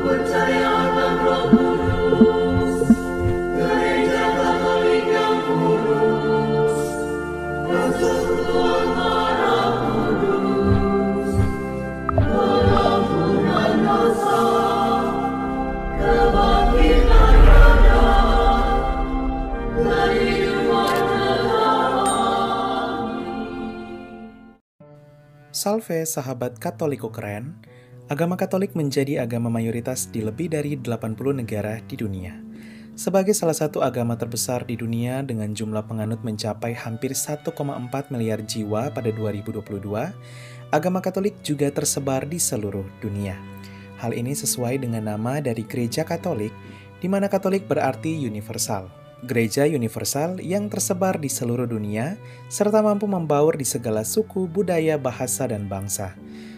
Percayakan Roh Kudus, Gereja Katolik yang kudus, persekutuan darah kudus, pengampunan dosa, kebangkitan badan, dan hidup kekal. Salve sahabat Katoliko keren. Agama Katolik menjadi agama mayoritas di lebih dari 80 negara di dunia. Sebagai salah satu agama terbesar di dunia dengan jumlah penganut mencapai hampir 1,4 miliar jiwa pada 2022, agama Katolik juga tersebar di seluruh dunia. Hal ini sesuai dengan nama dari Gereja Katolik, di mana Katolik berarti universal. Gereja universal yang tersebar di seluruh dunia, serta mampu membaur di segala suku, budaya, bahasa, dan bangsa.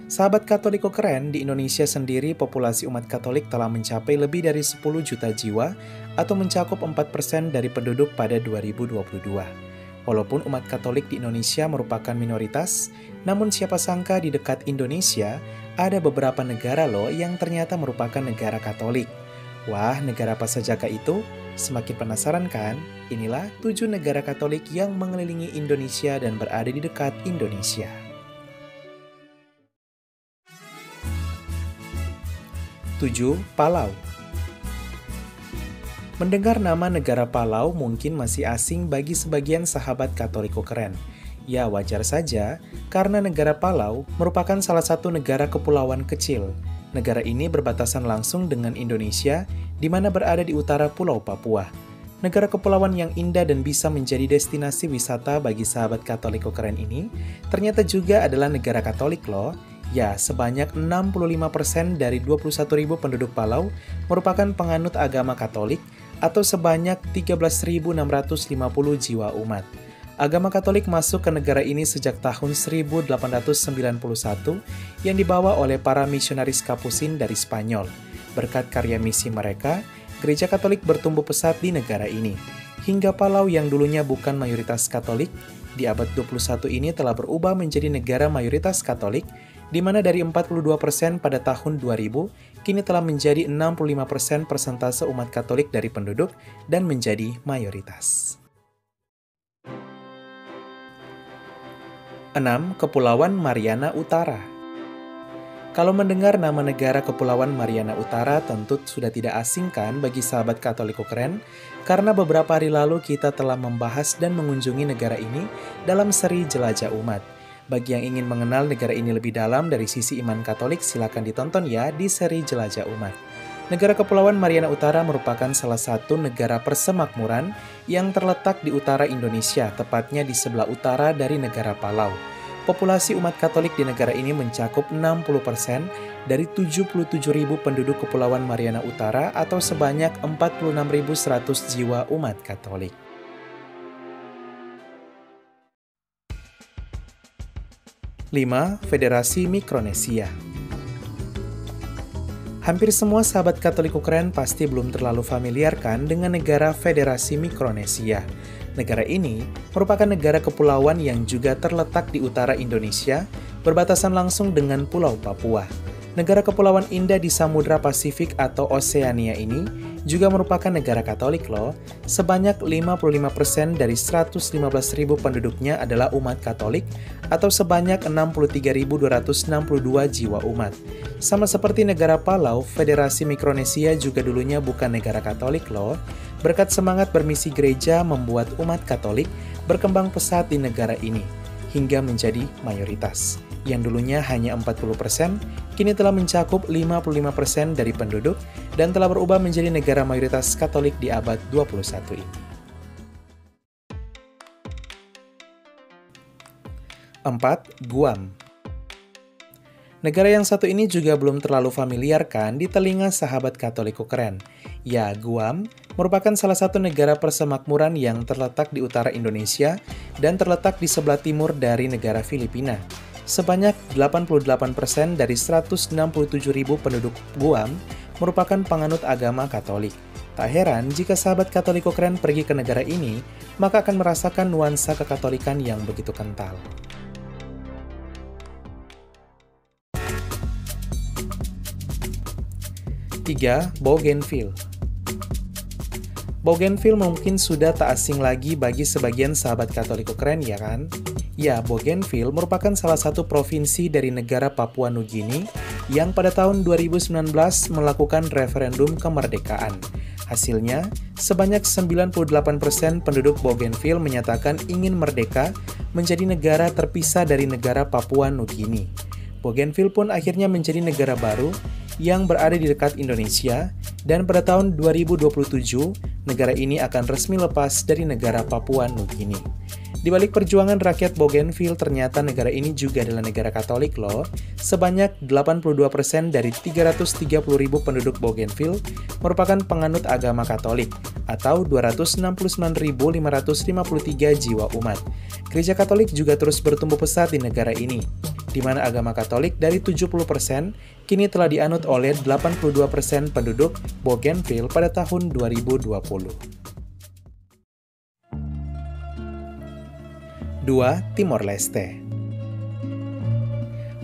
Sahabat Katoliko keren, di Indonesia sendiri populasi umat Katolik telah mencapai lebih dari 10 juta jiwa atau mencakup 4% dari penduduk pada 2022. Walaupun umat Katolik di Indonesia merupakan minoritas, namun siapa sangka di dekat Indonesia ada beberapa negara loh yang ternyata merupakan negara Katolik. Wah, negara apa sajakah itu? Semakin penasaran kan? Inilah 7 negara Katolik yang mengelilingi Indonesia dan berada di dekat Indonesia. 7. Palau. Mendengar nama negara Palau mungkin masih asing bagi sebagian sahabat Katoliko keren. Ya wajar saja, karena negara Palau merupakan salah satu negara kepulauan kecil. Negara ini berbatasan langsung dengan Indonesia, di mana berada di utara Pulau Papua. Negara kepulauan yang indah dan bisa menjadi destinasi wisata bagi sahabat Katoliko keren ini, ternyata juga adalah negara Katolik loh. Ya, sebanyak 65% dari 21.000 penduduk Palau merupakan penganut agama Katolik atau sebanyak 13.650 jiwa umat. Agama Katolik masuk ke negara ini sejak tahun 1891 yang dibawa oleh para misionaris Kapusin dari Spanyol. Berkat karya misi mereka, Gereja Katolik bertumbuh pesat di negara ini. Hingga Palau yang dulunya bukan mayoritas Katolik, di abad 21 ini telah berubah menjadi negara mayoritas Katolik, di mana dari 42% pada tahun 2000, kini telah menjadi 65% persentase umat Katolik dari penduduk dan menjadi mayoritas. 6. Kepulauan Mariana Utara. Kalau mendengar nama negara Kepulauan Mariana Utara tentu sudah tidak asing kan bagi sahabat Katoliko keren, karena beberapa hari lalu kita telah membahas dan mengunjungi negara ini dalam seri Jelajah Umat. Bagi yang ingin mengenal negara ini lebih dalam dari sisi iman Katolik, silakan ditonton ya di seri Jelajah Umat. Negara Kepulauan Mariana Utara merupakan salah satu negara persemakmuran yang terletak di utara Indonesia, tepatnya di sebelah utara dari negara Palau. Populasi umat Katolik di negara ini mencakup 60% dari 77.000 penduduk Kepulauan Mariana Utara atau sebanyak 46.100 jiwa umat Katolik. 5. Federasi Mikronesia. Hampir semua sahabat Katoliko keren pasti belum terlalu familiar kan dengan negara Federasi Mikronesia. Negara ini merupakan negara kepulauan yang juga terletak di utara Indonesia, berbatasan langsung dengan Pulau Papua. Negara kepulauan indah di Samudra Pasifik atau Oseania ini juga merupakan negara Katolik loh. Sebanyak 55% dari 115.000 penduduknya adalah umat Katolik atau sebanyak 63.262 jiwa umat. Sama seperti negara Palau, Federasi Mikronesia juga dulunya bukan negara Katolik loh. Berkat semangat bermisi gereja membuat umat Katolik berkembang pesat di negara ini hingga menjadi mayoritas. Yang dulunya hanya 40%, kini telah mencakup 55% dari penduduk dan telah berubah menjadi negara mayoritas Katolik di abad 21 ini. 4. Guam. Negara yang satu ini juga belum terlalu familiar kan di telinga sahabat Katoliko keren. Ya, Guam merupakan salah satu negara persemakmuran yang terletak di utara Indonesia dan terletak di sebelah timur dari negara Filipina. Sebanyak 88% dari 167.000 penduduk Guam merupakan penganut agama Katolik. Tak heran jika sahabat Katoliko keren pergi ke negara ini, maka akan merasakan nuansa kekatolikan yang begitu kental. 3. 3. Bougainville. Bougainville mungkin sudah tak asing lagi bagi sebagian sahabat Katoliko keren, ya kan? Ya, Bougainville merupakan salah satu provinsi dari negara Papua Nugini yang pada tahun 2019 melakukan referendum kemerdekaan. Hasilnya, sebanyak 98% penduduk Bougainville menyatakan ingin merdeka menjadi negara terpisah dari negara Papua Nugini. Bougainville pun akhirnya menjadi negara baru yang berada di dekat Indonesia, dan pada tahun 2027, negara ini akan resmi lepas dari negara Papua Nugini. Di balik perjuangan rakyat Bougainville, ternyata negara ini juga adalah negara Katolik loh. Sebanyak 82% dari 330.000 penduduk Bougainville merupakan penganut agama Katolik, atau 269.553 jiwa umat. Gereja Katolik juga terus bertumbuh pesat di negara ini, di mana agama Katolik dari 70% kini telah dianut oleh 82% penduduk Bougainville pada tahun 2020. 2. Timor Leste.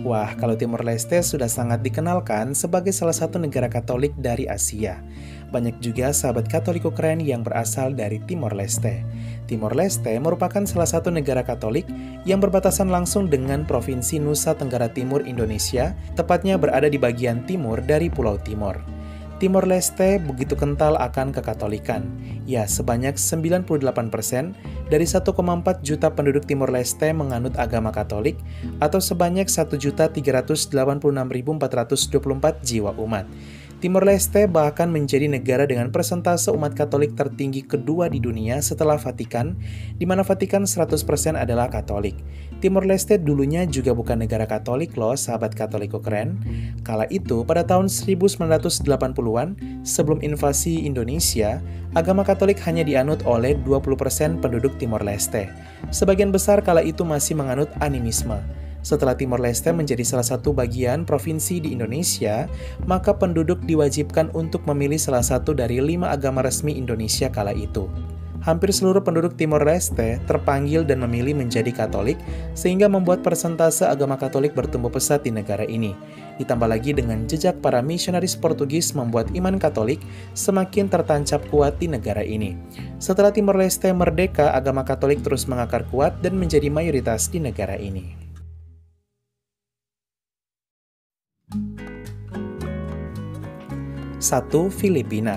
Wah, kalau Timor Leste sudah sangat dikenalkan sebagai salah satu negara Katolik dari Asia. Banyak juga sahabat Katoliko keren yang berasal dari Timor Leste. Timor Leste merupakan salah satu negara Katolik yang berbatasan langsung dengan Provinsi Nusa Tenggara Timur Indonesia, tepatnya berada di bagian timur dari Pulau Timor. Timor Leste begitu kental akan kekatolikan. Ya, sebanyak 98% dari 1,4 juta penduduk Timor Leste menganut agama Katolik, atau sebanyak 1.386.424 jiwa umat. Timor Leste bahkan menjadi negara dengan persentase umat Katolik tertinggi kedua di dunia setelah Vatikan, di mana Vatikan 100% adalah Katolik. Timor Leste dulunya juga bukan negara Katolik loh, sahabat Katoliko keren. Kala itu, pada tahun 1980-an, sebelum invasi Indonesia, agama Katolik hanya dianut oleh 20% penduduk Timor Leste. Sebagian besar kala itu masih menganut animisme. Setelah Timor Leste menjadi salah satu bagian provinsi di Indonesia, maka penduduk diwajibkan untuk memilih salah satu dari 5 agama resmi Indonesia kala itu. Hampir seluruh penduduk Timor Leste terpanggil dan memilih menjadi Katolik, sehingga membuat persentase agama Katolik bertumbuh pesat di negara ini. Ditambah lagi dengan jejak para misionaris Portugis membuat iman Katolik semakin tertancap kuat di negara ini. Setelah Timor Leste merdeka, agama Katolik terus mengakar kuat dan menjadi mayoritas di negara ini. 1. Filipina.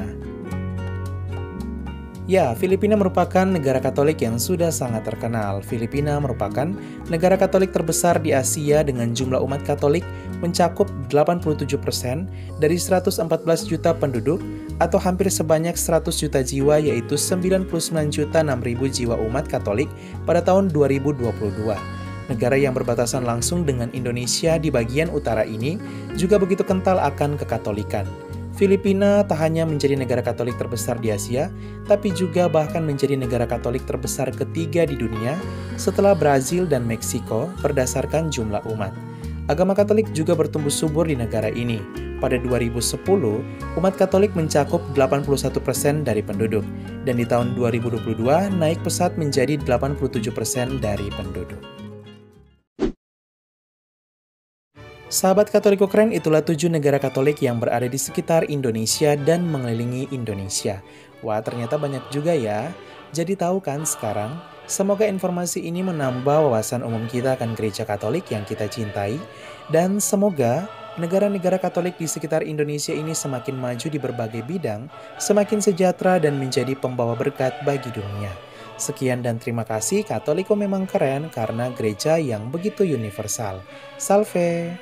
Ya, Filipina merupakan negara Katolik yang sudah sangat terkenal. Filipina merupakan negara Katolik terbesar di Asia dengan jumlah umat Katolik mencakup 87% dari 114 juta penduduk, atau hampir sebanyak 100 juta jiwa, yaitu 99.006.000 jiwa umat Katolik pada tahun 2022. Negara yang berbatasan langsung dengan Indonesia di bagian utara ini juga begitu kental akan kekatolikan. Filipina tak hanya menjadi negara Katolik terbesar di Asia, tapi juga bahkan menjadi negara Katolik terbesar ketiga di dunia setelah Brazil dan Meksiko berdasarkan jumlah umat. Agama Katolik juga bertumbuh subur di negara ini. Pada 2010, umat Katolik mencakup 81% dari penduduk, dan di tahun 2022 naik pesat menjadi 87% dari penduduk. Sahabat Katoliko keren, itulah 7 negara Katolik yang berada di sekitar Indonesia dan mengelilingi Indonesia. Wah, ternyata banyak juga ya. Jadi tahu kan sekarang? Semoga informasi ini menambah wawasan umum kita akan gereja Katolik yang kita cintai. Dan semoga negara-negara Katolik di sekitar Indonesia ini semakin maju di berbagai bidang, semakin sejahtera dan menjadi pembawa berkat bagi dunia. Sekian dan terima kasih. Katoliko memang keren karena gereja yang begitu universal. Salve!